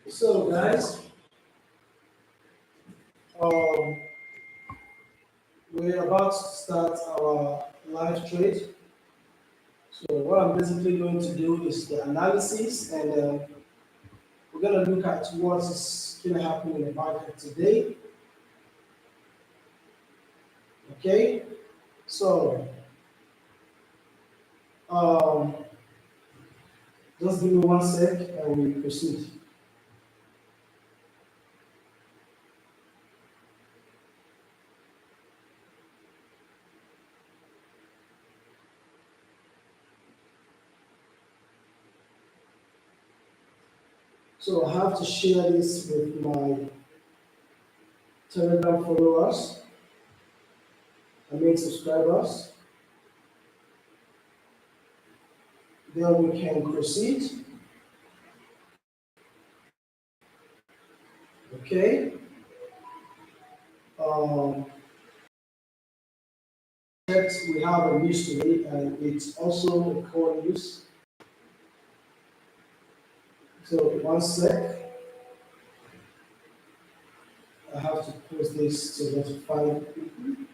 So, guys, um, we're about to start our live trade. So, what I'm basically going to do is the analysis, and we're going to look at what's going to happen in the market today. Okay, so um, just give me 1 sec and we proceed. So, I have to share this with my Telegram followers and main subscribers. Then we can proceed. Okay. Um, Next, we have a news today, and it's also a core news. So, 1 sec, I have to post this to notify people.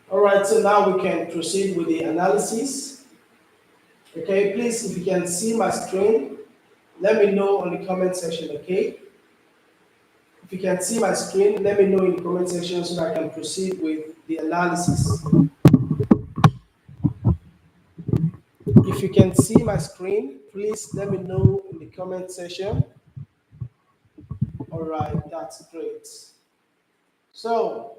All right, so now we can proceed with the analysis. Okay, please, if you can see my screen, let me know on the comment section, okay? If you can see my screen, let me know in the comment section so that I can proceed with the analysis. If you can see my screen, please let me know in the comment section. All right, that's great. So,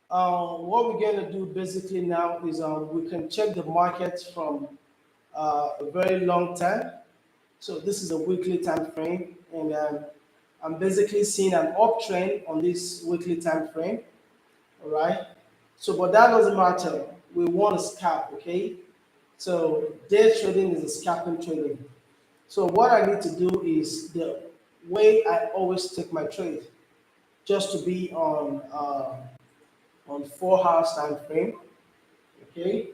what we're going to do basically now is we can check the market from a very long time. So this is a weekly time frame, and I'm basically seeing an uptrend on this weekly time frame. All right. So, but that doesn't matter. We want to scalp, okay? So day trading is a scalping trading. So what I need to do is the way I always take my trade, just to be on 4 hours time frame. Okay,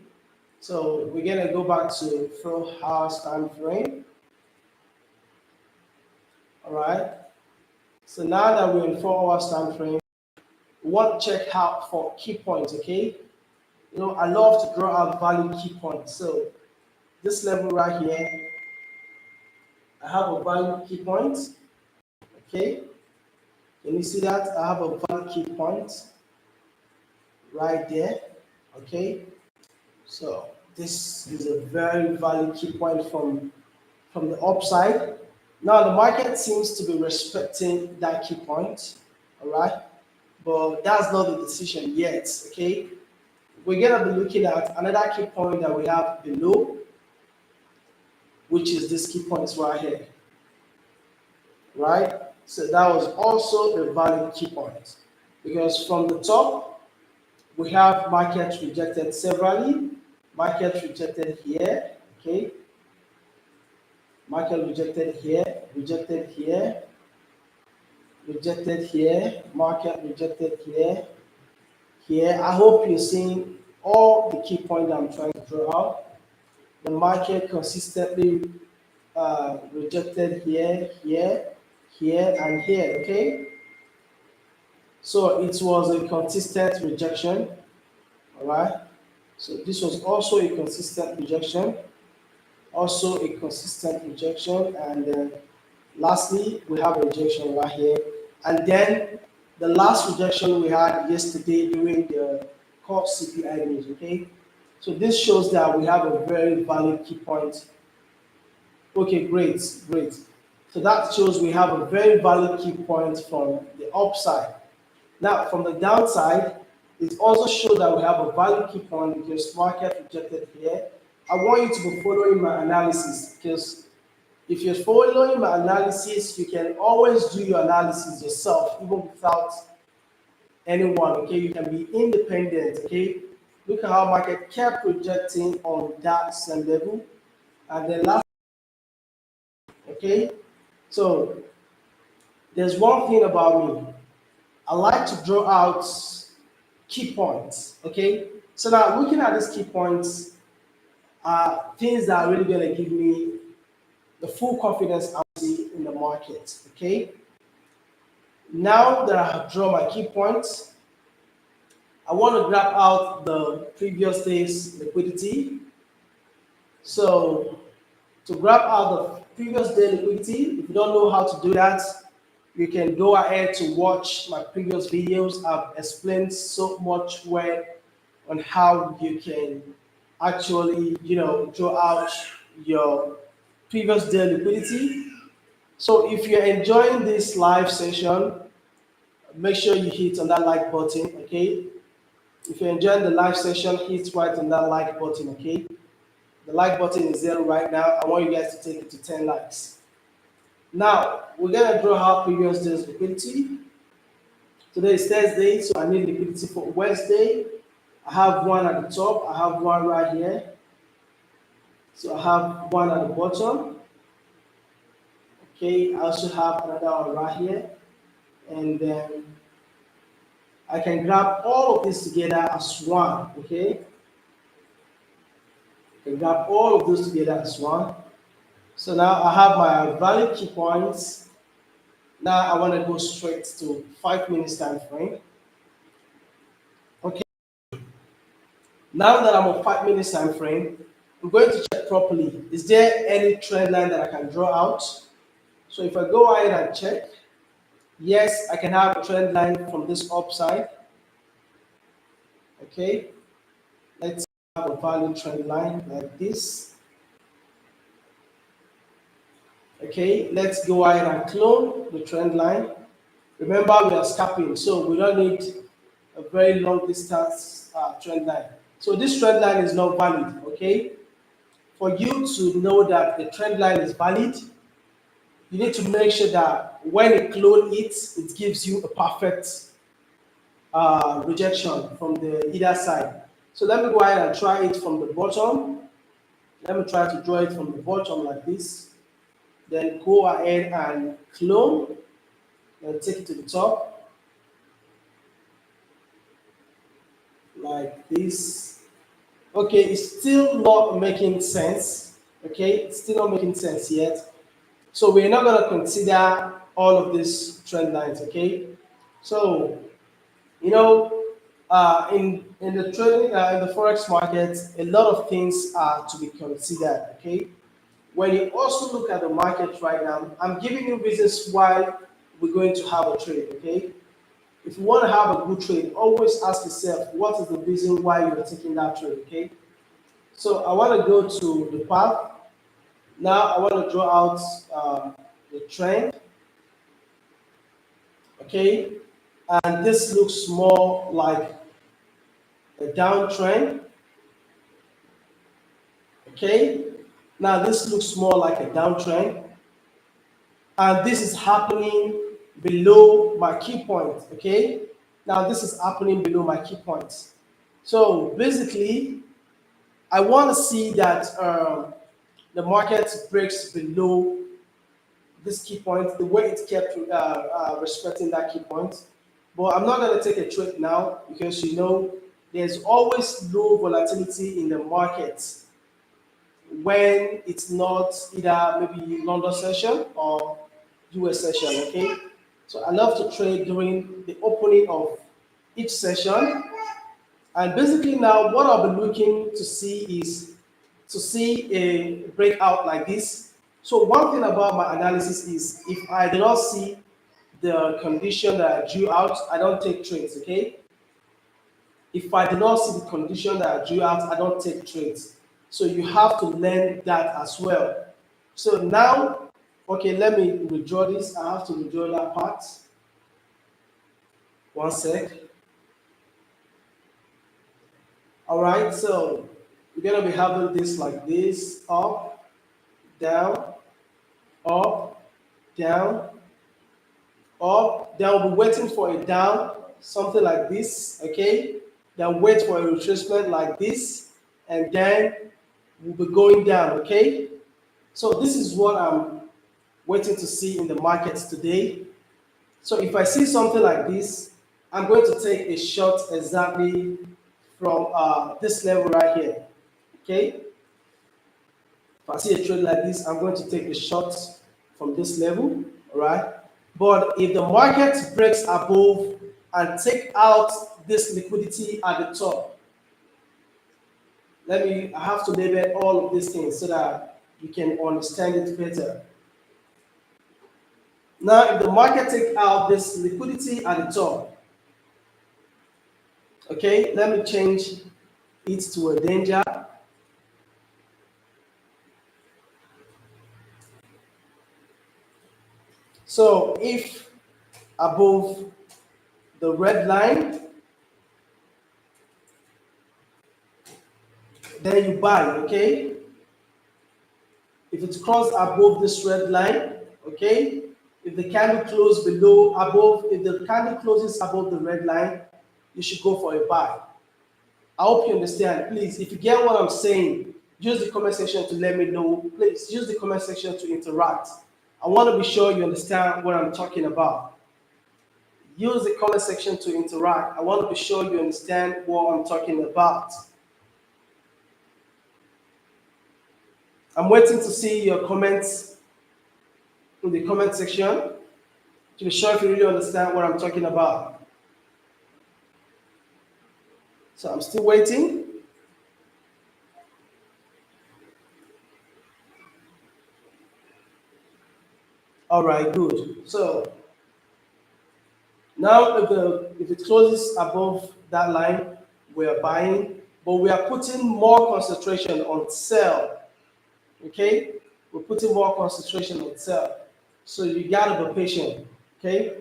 so we're gonna go back to 4 hours time frame. All right. So now that we're in 4 hours time frame, we want to check out for key points. Okay. You know, I love to draw out value key points. So this level right here, I have a value key point. Okay. Can you see that? I have a value key point right there. Okay. So this is a very valid key point from the upside. Now the market seems to be respecting that key point, all right? But that's not the decision yet, okay? We're gonna be looking at another key point that we have below, which is this key point right here, right? So that was also a valid key point because from the top, we have market rejected severally, market rejected here, okay? Market rejected here, rejected here, rejected here, market rejected here, here. I hope you're seeing all the key points I'm trying to draw out. The market consistently rejected here, here, here, and here, okay? So it was a consistent rejection, all right? So this was also a consistent rejection, also a consistent rejection, and lastly, we have a rejection right here. And then the last rejection we had yesterday during the core CPI news, okay? So this shows that we have a very valid key point. Okay, great, great. So that shows we have a very valid key point from the upside. Now, from the downside, it also shows that we have a valid key point because market rejected here. I want you to be following my analysis because if you're following my analysis, you can always do your analysis yourself, even without anyone. Okay, you can be independent. Okay, look at how market kept projecting on that same level, and then last. Okay, so there's one thing about me. I like to draw out key points. Okay, so now looking at these key points are things that are really going to give me the full confidence I see in the market. Okay, now that I have drawn my key points, I want to grab out the previous day's liquidity. So to grab out the previous day liquidity, if you don't know how to do that, you can go ahead to watch my previous videos. I've explained so much well on how you can actually, draw out your previous day liquidity. So if you're enjoying this live session, make sure you hit on that like button, okay? If you're enjoying the live session, hit right on that like button, okay? The like button is 0 right now. I want you guys to take it to 10 likes. Now, we're gonna draw out previous day's liquidity. Today is Thursday, so I need liquidity for Wednesday. I have one at the top, I have one right here. So I have one at the bottom. Okay, I also have another one right here. And then I can grab all of this together as one, okay? I can grab all of those together as one. So now I have my valid key points. Now I want to go straight to 5 minutes time frame. Okay, now that I'm on 5 minutes time frame, I'm going to check properly. Is there any trend line that I can draw out? So if I go ahead and check, yes, I can have a trend line from this upside. Okay, let's have a valid trend line like this. Okay, let's go ahead and clone the trend line. Remember, we are scalping, so we don't need a very long distance trend line. So this trend line is not valid, okay? For you to know that the trend line is valid, you need to make sure that when you clone it, it gives you a perfect rejection from the either side. So let me go ahead and try it from the bottom. Let me try to draw it from the bottom like this. Then go ahead and clone, then take it to the top like this. Okay, it's still not making sense. Okay, it's still not making sense yet. So we're not going to consider all of these trend lines. Okay, so you know, in the trading in the forex market, a lot of things are to be considered. Okay, when you also look at the market right now, I'm giving you reasons why we're going to have a trade. Okay, if you want to have a good trade, always ask yourself what is the reason why you're taking that trade. Okay, so I want to go to the path. Now I want to draw out the trend. Okay, and this looks more like a downtrend. Okay, now this looks more like a downtrend, and this is happening below my key point. Okay, now this is happening below my key points. So basically, I want to see that the market breaks below this key point, the way it kept respecting that key point. But I'm not going to take a trade now because there's always low volatility in the market when it's not either maybe London session or US session. Okay, so I love to trade during the opening of each session. And basically now what I'll be looking to see is to see a breakout like this. So one thing about my analysis is if I do not see the condition that I drew out, I don't take trades, okay? If I do not see the condition that I drew out, I don't take trades. So you have to learn that as well. So now, okay, let me withdraw this. I have to withdraw that part. One sec. All right, so we're gonna be having this like this, up, down, up, down, up. Then we'll be waiting for a down. something like this, okay? Then wait for a retracement like this, and then we'll be going down, okay? So this is what I'm waiting to see in the markets today. So if I see something like this, I'm going to take a shot exactly from this level right here, okay? If I see a trade like this, I'm going to take a shot from this level, all right? But if the market breaks above and take out this liquidity at the top, I have to label all of these things so that you can understand it better. Now, if the market take out this liquidity at the top, okay, let me change it to a danger. So if above the red line, then you buy, okay? If it's crossed above this red line, okay? If the candle closes below, above, if the candle closes above the red line, you should go for a buy. I hope you understand. Please, if you get what I'm saying, use the comment section to let me know. Please use the comment section to interact. I want to be sure you understand what I'm talking about. Use the comment section to interact. I want to be sure you understand what I'm talking about. I'm waiting to see your comments in the comment section to be sure if you really understand what I'm talking about. So I'm still waiting. All right, good. So now if it closes above that line, we are buying, but we are putting more concentration on sell. Okay? We're putting more concentration on sell. So you gotta be patient. Okay?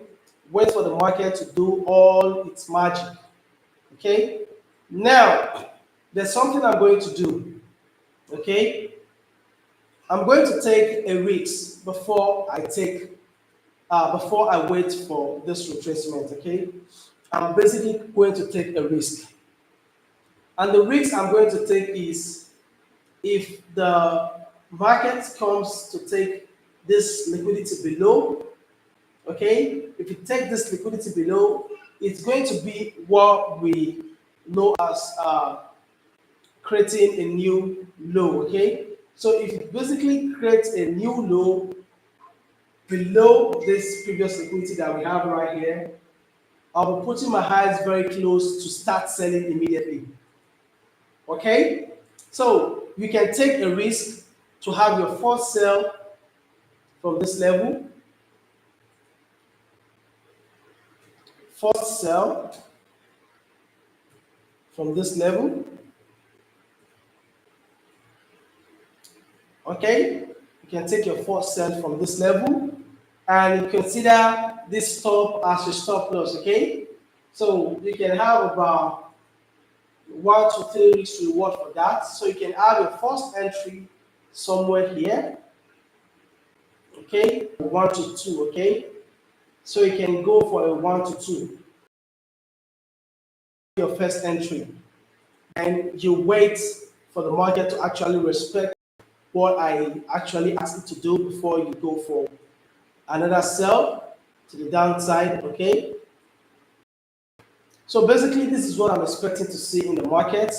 Wait for the market to do all its magic. Okay? Now, there's something I'm going to do. Okay? I'm going to take a risk before I wait for this retracement. Okay? I'm basically going to take a risk. And the risk I'm going to take is if the market comes to take this liquidity below, okay, if you take this liquidity below, it's going to be what we know as creating a new low, okay? So if it basically creates a new low below this previous liquidity that we have right here, I'll be putting my eyes very close to start selling immediately. Okay? So you can take a risk to have your first sell from this level. First sell from this level. Okay? You can take your first sell from this level and you consider this stop as your stop loss. Okay? So you can have about 1 to 3 weeks reward for that. So you can have your first entry somewhere here. Okay, 1 to 2. Okay, so you can go for a 1 to 2. Your first entry, and you wait for the market to actually respect what I actually asked it to do before you go for another sell to the downside. Okay, so basically this is what I'm expecting to see in the market.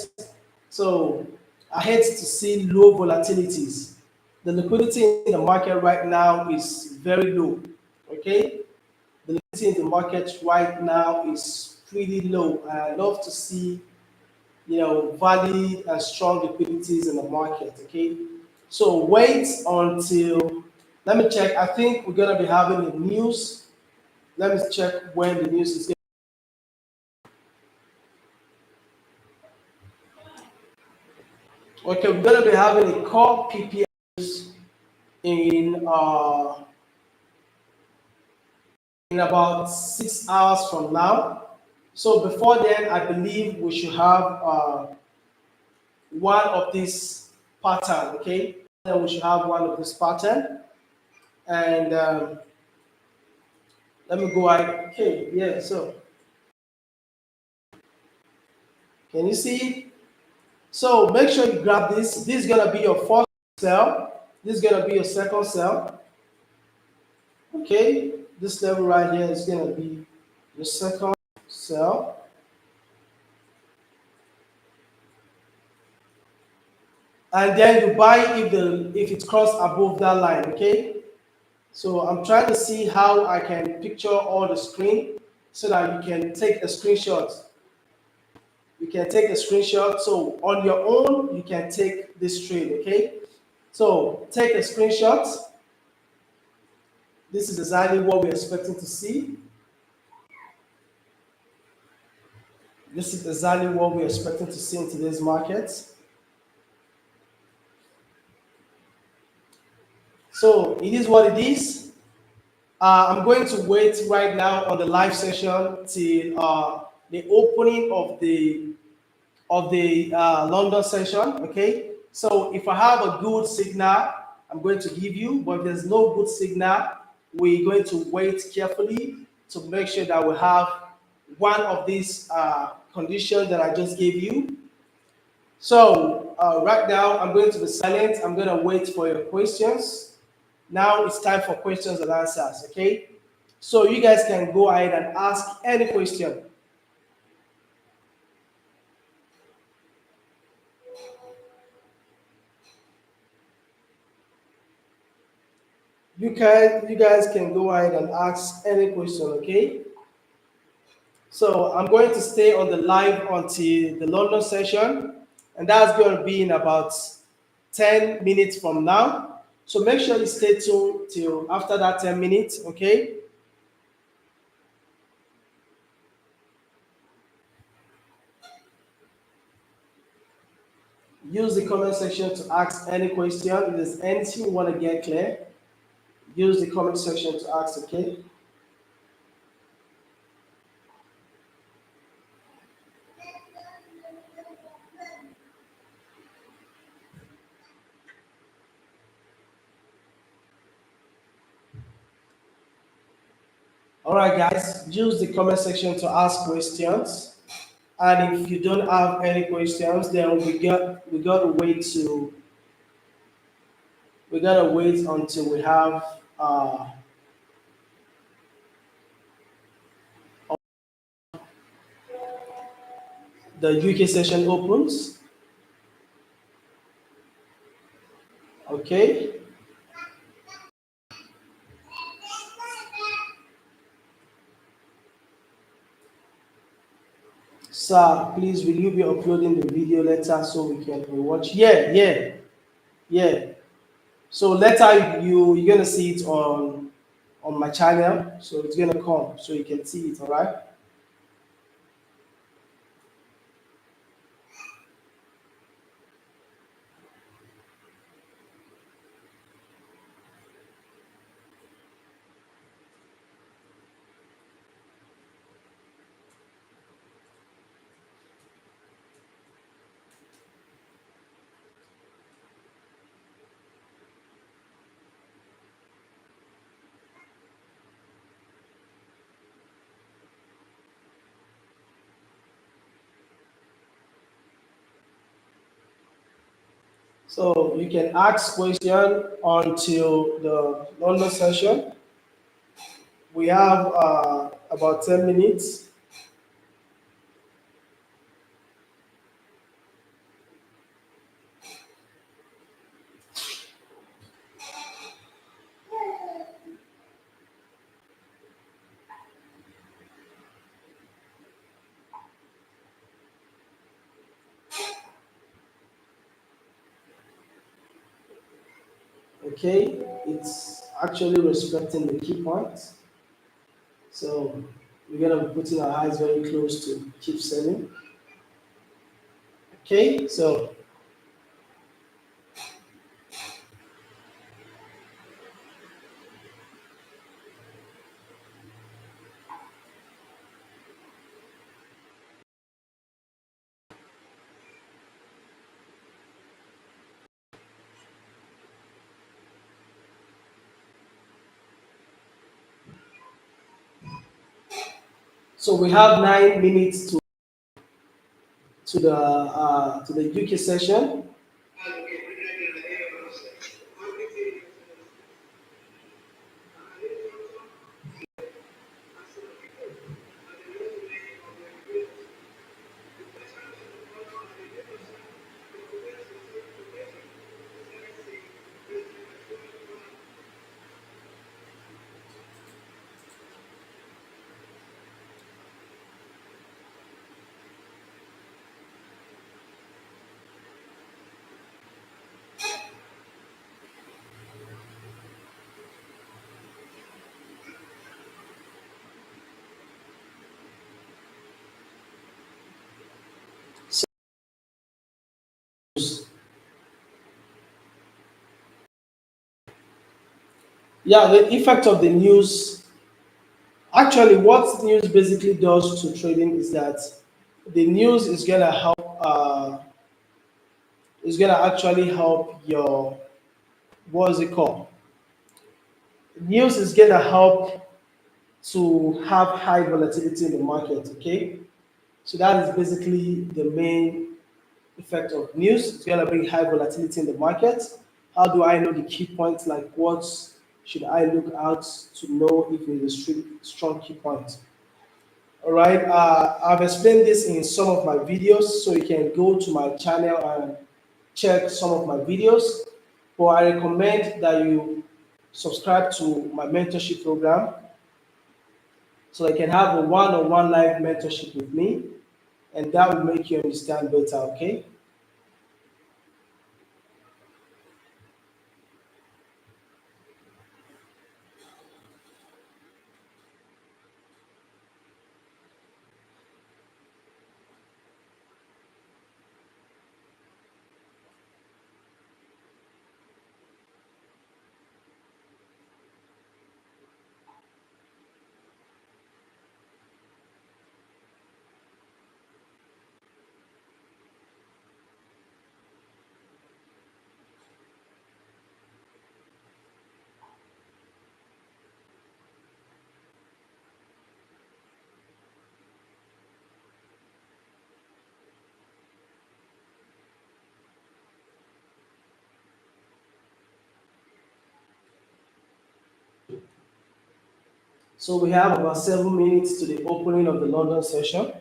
So I hate to see low volatilities. The liquidity in the market right now is very low. Okay, the liquidity in the market right now is pretty low. I love to see, valid and strong liquidities in the market. Okay, so wait until, let me check. I think we're gonna be having the news. Let me check when the news is. Okay, we're gonna be having a core PPS in about 6 hours from now. So before then, I believe we should have one of this pattern. Okay, then we should have one of this pattern, and let me go ahead. Okay, yeah. So Can you see it? So make sure you grab this. This is gonna be your first cell. This is gonna be your second cell. Okay, this level right here is gonna be your second cell. And then you buy if it crossed above that line, okay? So I'm trying to see how I can picture all the screen so that you can take a screenshot. You can take a screenshot. So on your own, you can take this trade, okay? So take a screenshot. This is exactly what we're expecting to see. This is exactly what we're expecting to see in today's market. So it is what it is. I'm going to wait right now on the live session till the opening of the London session. Okay. So if I have a good signal, I'm going to give you. But if there's no good signal, we're going to wait carefully to make sure that we have one of these conditions that I just gave you. So right now, I'm going to be silent. I'm going to wait for your questions. Now it's time for questions and answers, okay? So you guys can go ahead and ask any question. You guys can go ahead and ask any question, okay? So I'm going to stay on the live until the London session, and that's going to be in about 10 minutes from now. So make sure you stay tuned till after that 10 minutes, okay? Use the comment section to ask any question. If there's anything you want to get clear, use the comment section to ask, okay? All right, guys, use the comment section to ask questions. And if you don't have any questions, then we gotta wait until we have the UK session opens. Okay. Sir, please will you be uploading the video later so we can watch? Yeah, yeah, yeah. So later you're gonna see it on my channel. So it's gonna come so you can see it, all right? So you can ask question until the London session. We have about 10 minutes. Okay, it's actually respecting the key points. So we're gonna be putting our eyes very close to keep selling. Okay, so we have 9 minutes to the UK session. Yeah, the effect of the news. Actually, what news basically does to trading is that the news is gonna help. Is gonna actually help your, what is it called? News is gonna help to have high volatility in the market. Okay, so that is basically the main effect of news. It's gonna bring high volatility in the market. How do I know the key points? Like what should I look out to know if it's a strong key point? All right. I've explained this in some of my videos, so you can go to my channel and check some of my videos. But I recommend that you subscribe to my mentorship program so I can have a one-on-one live mentorship with me, and that will make you understand better. Okay. So we have about 7 minutes to the opening of the London session.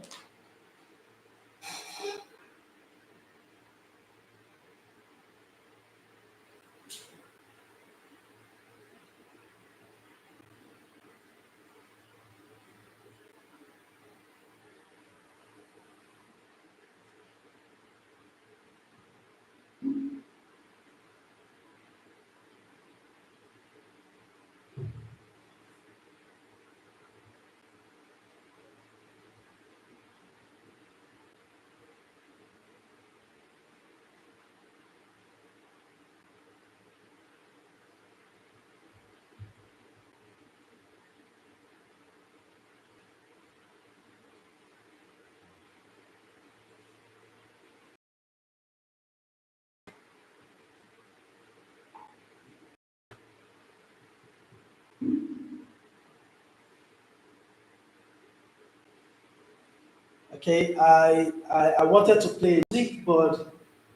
Okay, I wanted to play music, but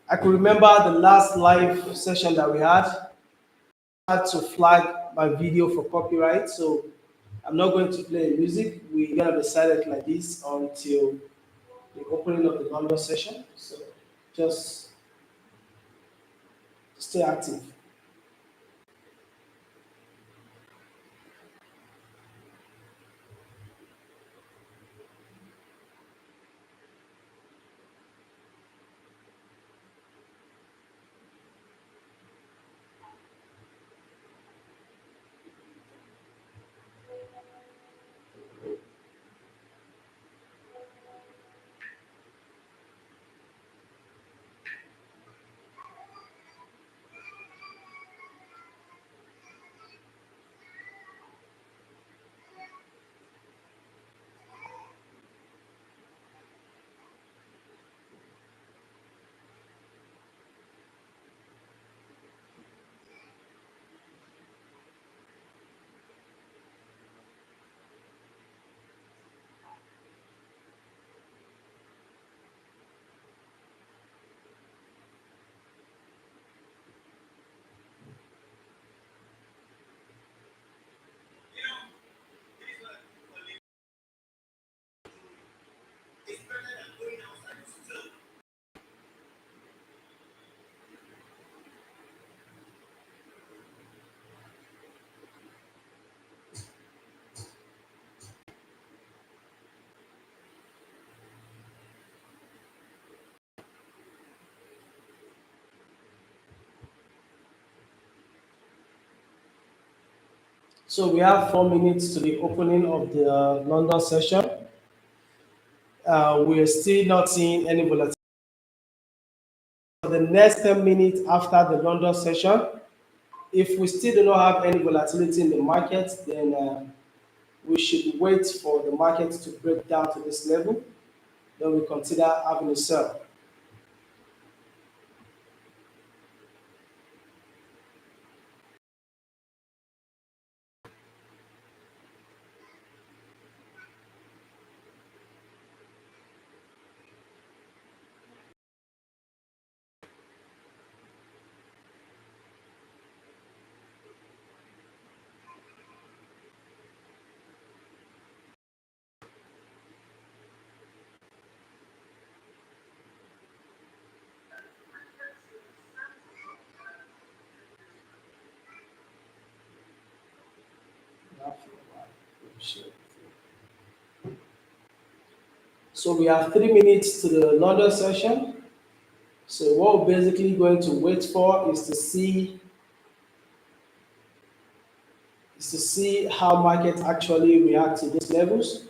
I could remember the last live session that we had. I had to flag my video for copyright, so I'm not going to play music. We're gonna be silent like this until the opening of the London session. So just stay active. So we have 4 minutes to the opening of the London session. We are still not seeing any volatility. For the next 10 minutes after the London session, if we still do not have any volatility in the market, then we should wait for the market to break down to this level. Then we consider having a sell. So we have 3 minutes to the London session. So what we're basically going to wait for is to see how market actually react to these levels.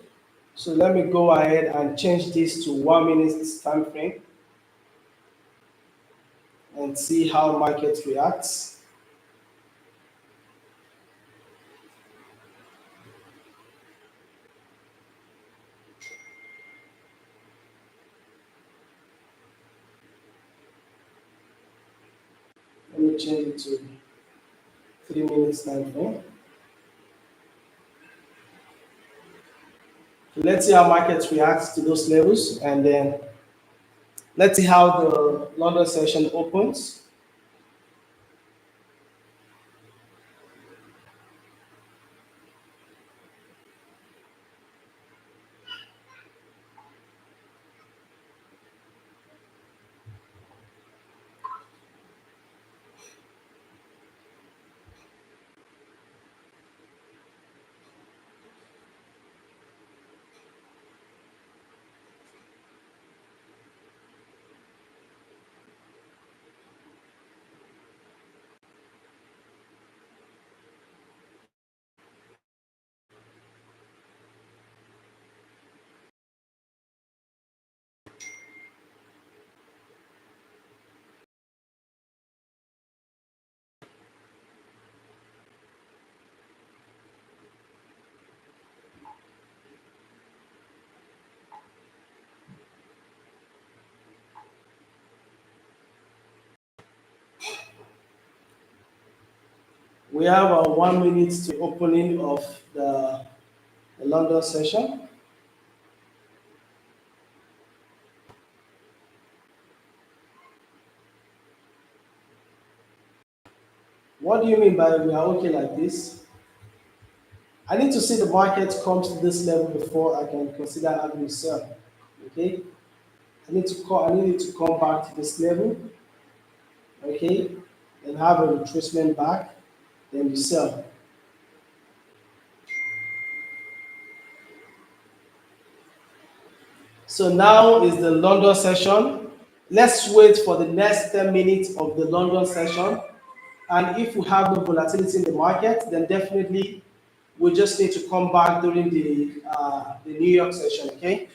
So let me go ahead and change this to 1 minute time frame and see how market reacts. Let me change it to 3 minutes time frame. Let's see how market reacts to those levels, and then let's see how the London session opens. We have a 1 minute to opening of the London session. What do you mean by we are okay like this? I need to see the market comes to this level before I can consider having a sell. Okay, I need it to come back to this level. Okay, then have a retracement back, then you sell. So now is the London session. Let's wait for the next 10 minutes of the London session. And if we have no volatility in the market, then definitely we just need to come back during the New York session, okay?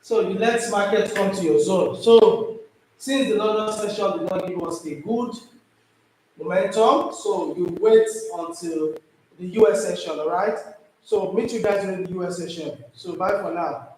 So you let market come to your zone. So since the London session did not give us a good momentum, so you wait until the US session, all right? So meet you guys during the US session. So bye for now.